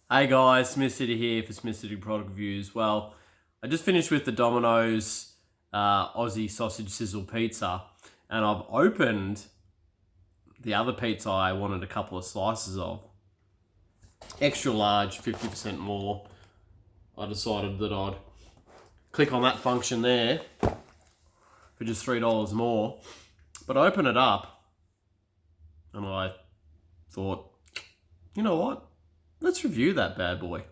Hey guys, SmithCity here for SmithCity product reviews. Well, I just finished with the Domino's Aussie sausage sizzle pizza, and I've opened the other pizza I wanted a couple of slices of. Extra large, 50% more. I decided that I'd click on that function there for just $3 more. But I opened it up and I thought, you know what? Let's review that bad boy.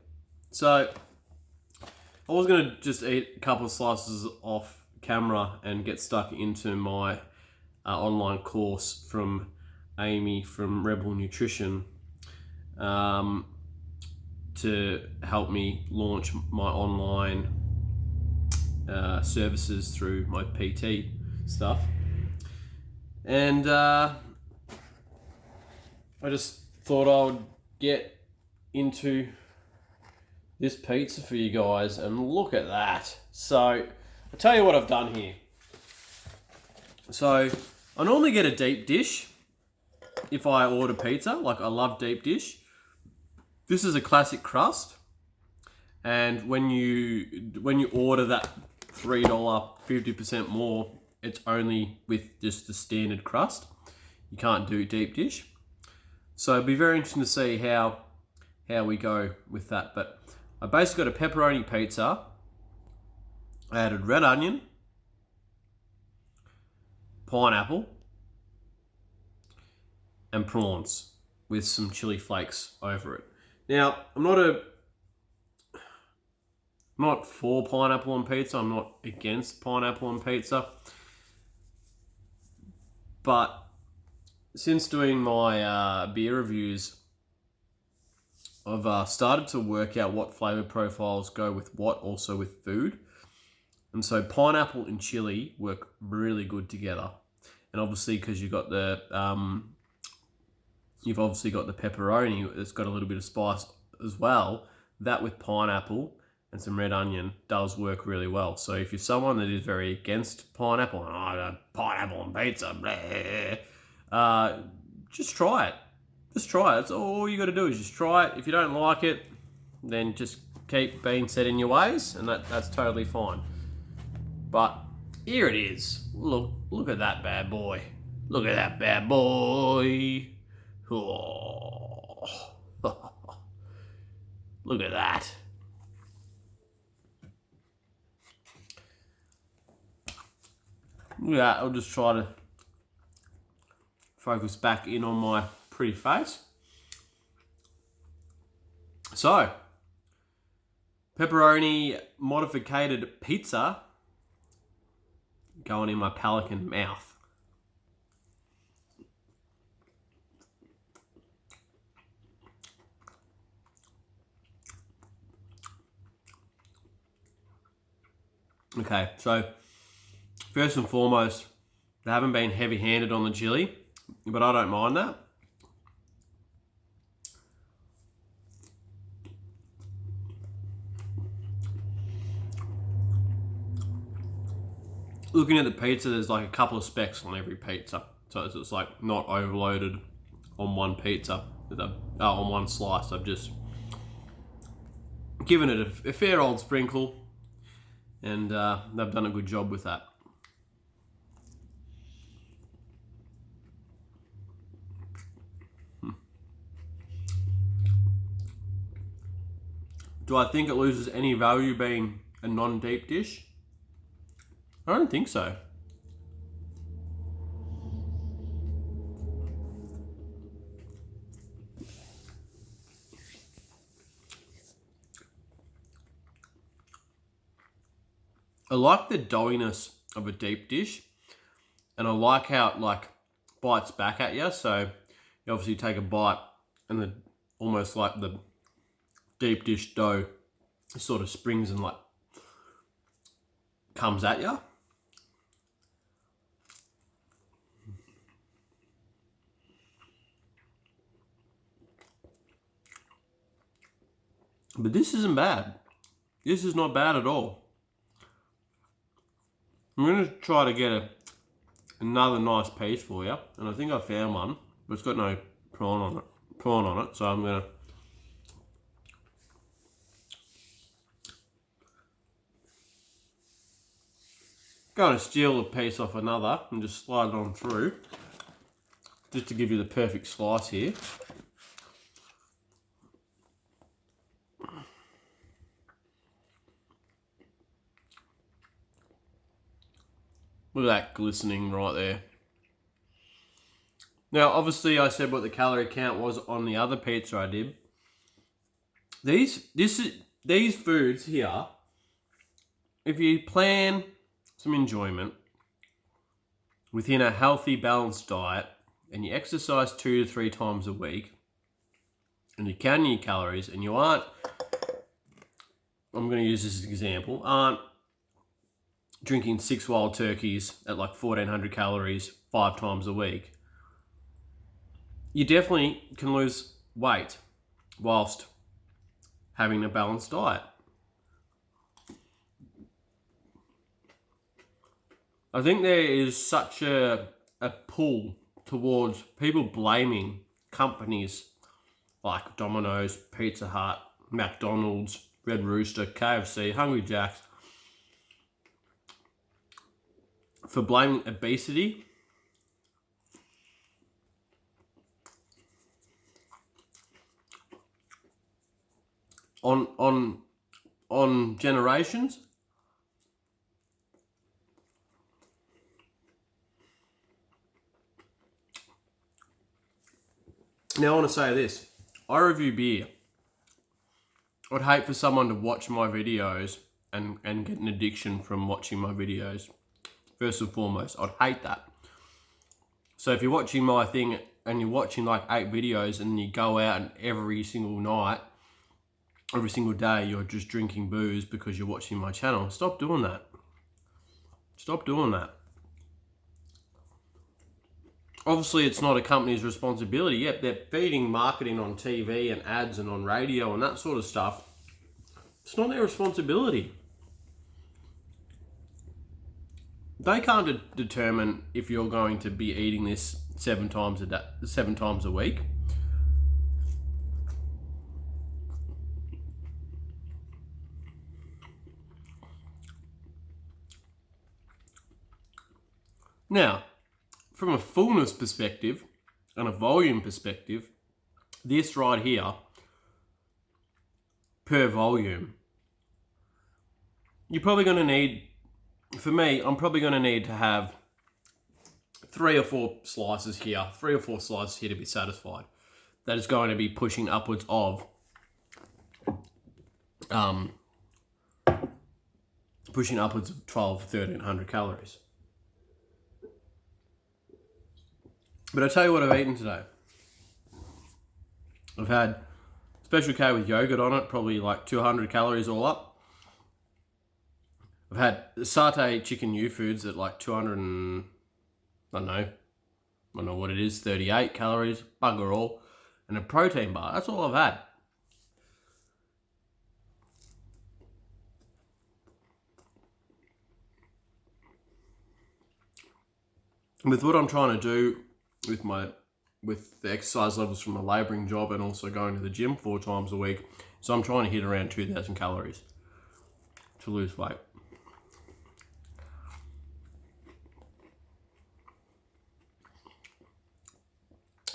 So I was going to just eat a couple of slices off camera and get stuck into my online course from Amy from Rebel Nutrition to help me launch my online services through my PT stuff. And I just thought I would get into this pizza for you guys, and look at that. So I'll tell you what I've done here. So I normally get a deep dish if I order pizza. Like, I love deep dish. This is a classic crust, and when you order that $3 50% more, it's only with just the standard crust. You can't do deep dish. So it'd be very interesting to see how we go with that. But I basically got a pepperoni pizza. I added red onion, pineapple, and prawns with some chili flakes over it. Now, I'm not for pineapple on pizza. I'm not against pineapple on pizza. But since doing my beer reviews, I've started to work out what flavor profiles go with what, also with food. And so pineapple and chili work really good together. And obviously, because you've obviously got the pepperoni that's got a little bit of spice as well, that with pineapple and some red onion does work really well. So if you're someone that is very against pineapple, pineapple on pizza, blah, just try it. Just try it. That's all you got to do is just try it. If you don't like it, then just keep being set in your ways, and that's totally fine. But here it is. Look at that bad boy. Look at that bad boy. Oh. Look at that. Look at that. I'll just try to focus back in on my pretty face. So, pepperoni modified pizza going in my pelican mouth. Okay, so first and foremost, they haven't been heavy-handed on the chili, but I don't mind that. Looking at the pizza, there's like a couple of specks on every pizza, so it's like not overloaded on one pizza, on one slice. I've just given it a fair old sprinkle, and they've done a good job with that. Do I think it loses any value being a non-deep dish? I don't think so. I like the doughiness of a deep dish, and I like how it like bites back at you. So you obviously take a bite, and almost like the deep dish dough sort of springs and like comes at you. But this isn't bad. This is not bad at all. I'm going to try to get another nice piece for you, and I think I found one, but it's got no prawn on it. So I'm going to Going to steal a piece off another and just slide it on through, just to give you the perfect slice here. Look at that glistening right there. Now, obviously, I said what the calorie count was on the other pizza I did. These foods here, if you plan some enjoyment within a healthy, balanced diet, and you exercise 2 to 3 times a week, and you count your calories, and you aren't, I'm going to use this as an example, aren't drinking 6 wild turkeys at like 1,400 calories 5 times a week, you definitely can lose weight whilst having a balanced diet. I think there is such a pull towards people blaming companies like Domino's, Pizza Hut, McDonald's, Red Rooster, KFC, Hungry Jack's for blaming obesity on generations. Now I want to say this. I review beer. I'd hate for someone to watch my videos and get an addiction from watching my videos. First and foremost, I'd hate that. So if you're watching my thing and you're watching like 8 videos and you go out and every single night, every single day, you're just drinking booze because you're watching my channel, stop doing that. Stop doing that. Obviously, it's not a company's responsibility. Yep, they're feeding marketing on TV and ads and on radio and that sort of stuff. It's not their responsibility. They can't determine if you're going to be eating this 7 times a day, 7 times a week. Now, from a fullness perspective and a volume perspective, this right here, per volume, you're probably going to need, for me, I'm probably going to need to have 3 or 4 slices here, 3 or 4 slices here to be satisfied. That is going to be pushing upwards of, pushing upwards of 1,200 to 1,300 calories. But I'll tell you what I've eaten today. I've had Special K with yogurt on it, probably like 200 calories all up. I've had satay chicken new foods at like 200 and, I don't know what it is, 38 calories, bugger all. And a protein bar, that's all I've had. With what I'm trying to do with the exercise levels from a labouring job and also going to the gym 4 times a week, so I'm trying to hit around 2,000 calories to lose weight.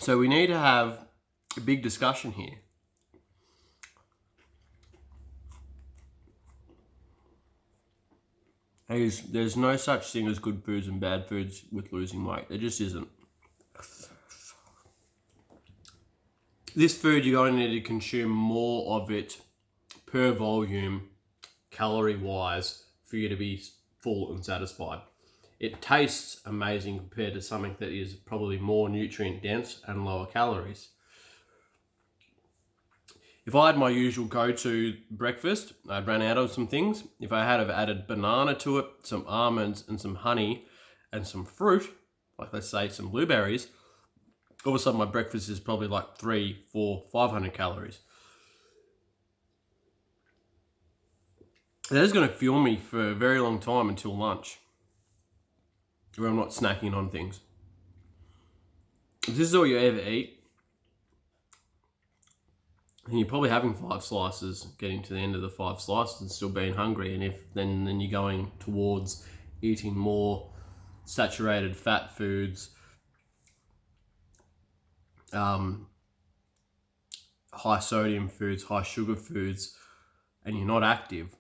So we need to have a big discussion here. There's no such thing as good foods and bad foods with losing weight. There just isn't. This food, you're going to need to consume more of it per volume, calorie-wise, for you to be full and satisfied. It tastes amazing compared to something that is probably more nutrient-dense and lower calories. If I had my usual go-to breakfast, I'd run out of some things. If I had have added banana to it, some almonds and some honey and some fruit, like let's say some blueberries, all of a sudden my breakfast is probably like 300, 400, 500 calories. That is going to fuel me for a very long time until lunch, where I'm not snacking on things. If this is all you ever eat, and you're probably having 5 slices, getting to the end of the 5 slices and still being hungry, and if then you're going towards eating more saturated fat foods, high sodium foods, high sugar foods, and you're not active,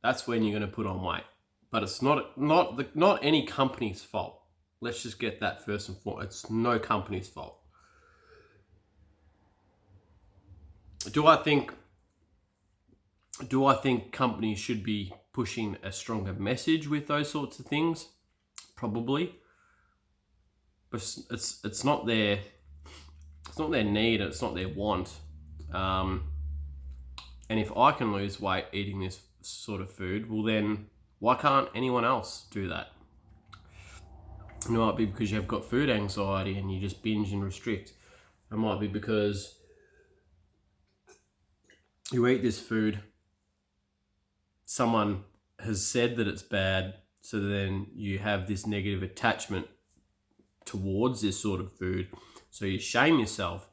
that's when you're going to put on weight. But it's not any company's fault. Let's just get that first and foremost. It's no company's fault. Do I think companies should be pushing a stronger message with those sorts of things? Probably. But it's not their need, it's not their want. And if I can lose weight eating this sort of food, well then why can't anyone else do that? It might be because you've got food anxiety and you just binge and restrict. It might be because you eat this food, someone has said that it's bad, so then you have this negative attachment towards this sort of food. So you shame yourself.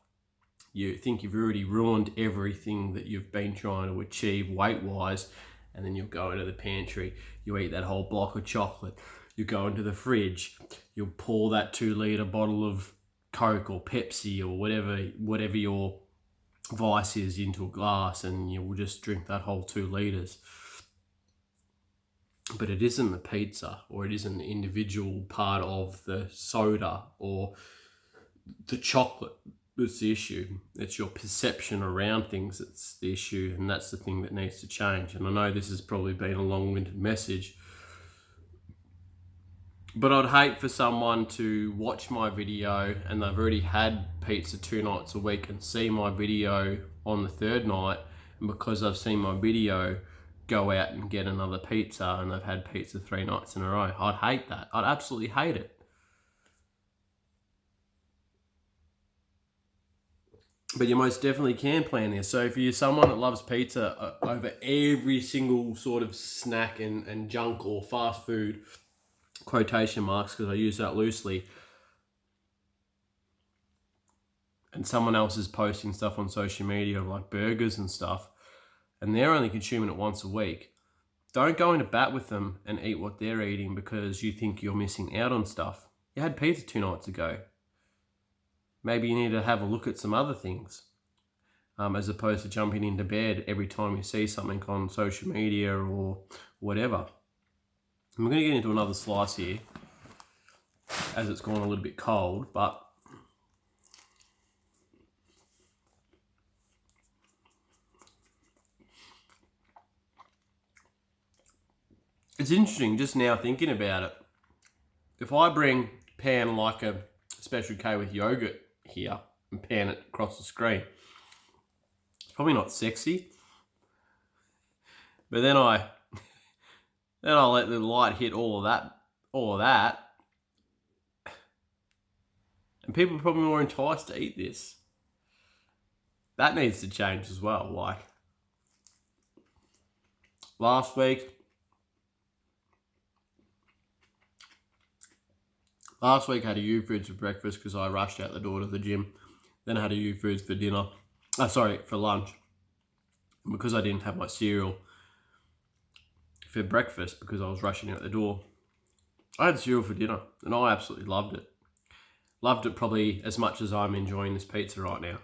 You think you've already ruined everything that you've been trying to achieve weight-wise, and then you'll go into the pantry, you eat that whole block of chocolate, you go into the fridge, you'll pour that 2-litre bottle of Coke or Pepsi or whatever your vice is into a glass, and you will just drink that whole 2 litres. But it isn't the pizza, or it isn't the individual part of the soda or the chocolate that's the issue. It's your perception around things that's the issue, and that's the thing that needs to change. And I know this has probably been a long-winded message, but I'd hate for someone to watch my video and they've already had pizza 2 nights a week and see my video on the 3rd night, and because I've seen my video, go out and get another pizza and they've had pizza 3 nights in a row. I'd hate that. I'd absolutely hate it. But you most definitely can plan this. So if you're someone that loves pizza over every single sort of snack and junk or fast food, quotation marks because I use that loosely, and someone else is posting stuff on social media like burgers and stuff, and they're only consuming it once a week, don't go into bat with them and eat what they're eating because you think you're missing out on stuff. You had pizza 2 nights ago. Maybe you need to have a look at some other things, as opposed to jumping into bed every time you see something on social media or whatever. I'm going to get into another slice here as it's gone a little bit cold, but it's interesting just now thinking about it. If I bring pan like a Special K with yogurt here and pan it across the screen, it's probably not sexy, but then I let the light hit all of that, and people are probably more enticed to eat this. That needs to change as well. Like last week I had a U-Foods for breakfast because I rushed out the door to the gym. Then I had a U-Foods for dinner. For lunch. Because I didn't have my cereal for breakfast because I was rushing out the door, I had cereal for dinner and I absolutely loved it. Loved it probably as much as I'm enjoying this pizza right now.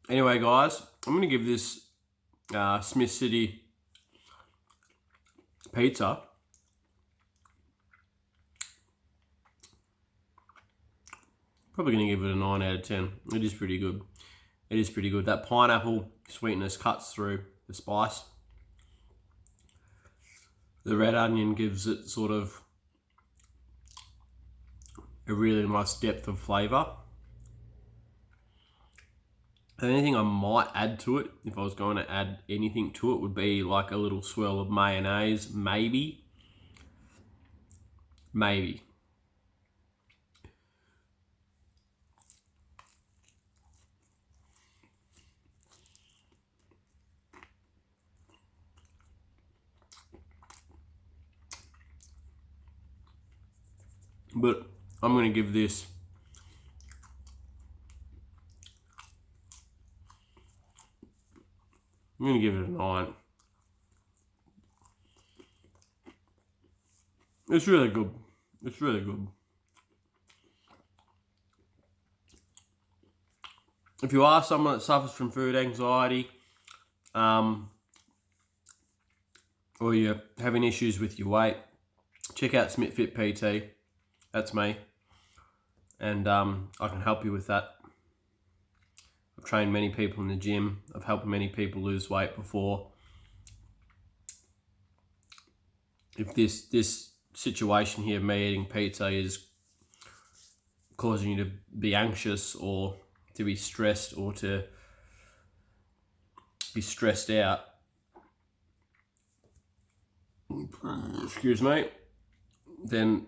Anyway, guys, I'm going to give this SmithCity pizza probably going to give it a 9 out of 10. It is pretty good. It is pretty good. That pineapple sweetness cuts through the spice. The red onion gives it sort of a really nice depth of flavour. The only thing I might add to it, if I was going to add anything to it, would be like a little swirl of mayonnaise, maybe. But But I'm going to give this I'm going to give it a 9. It's really good. It's really good. If you are someone that suffers from food anxiety, or you're having issues with your weight, check out SmithFit PT. That's me. And I can help you with that. I've trained many people in the gym. I've helped many people lose weight before. If this situation here of me eating pizza is causing you to be anxious or to be stressed or to be stressed out, excuse me, then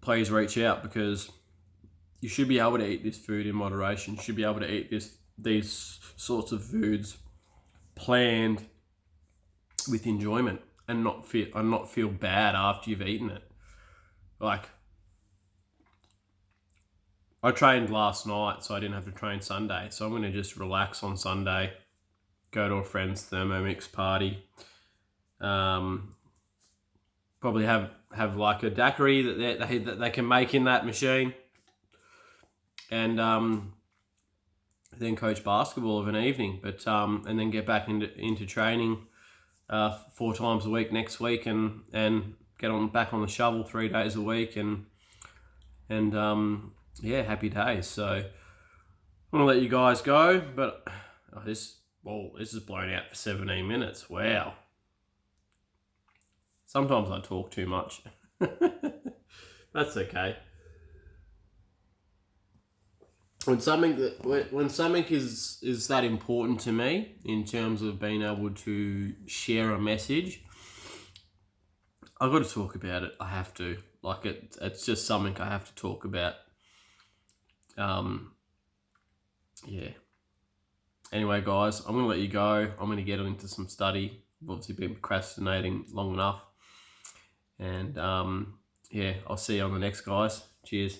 please reach out, because you should be able to eat this food in moderation. You should be able to eat these sorts of foods planned with enjoyment and not feel bad after you've eaten it. Like, I trained last night, so I didn't have to train Sunday. So I'm going to just relax on Sunday, go to a friend's Thermomix party, probably have like a daiquiri that they can make in that machine, and then coach basketball of an evening, but and then get back into training 4 times a week next week, and get back on the shovel 3 days a week, and yeah, happy days. So I'm gonna let you guys go, but this is blown out for 17 minutes. Wow. Sometimes I talk too much. That's okay. When something is that important to me in terms of being able to share a message, I've got to talk about it. I have to. Like, it's just something I have to talk about. Yeah. Anyway, guys, I'm going to let you go. I'm going to get into some study. I've obviously been procrastinating long enough. And yeah, I'll see you on the next, guys. Cheers.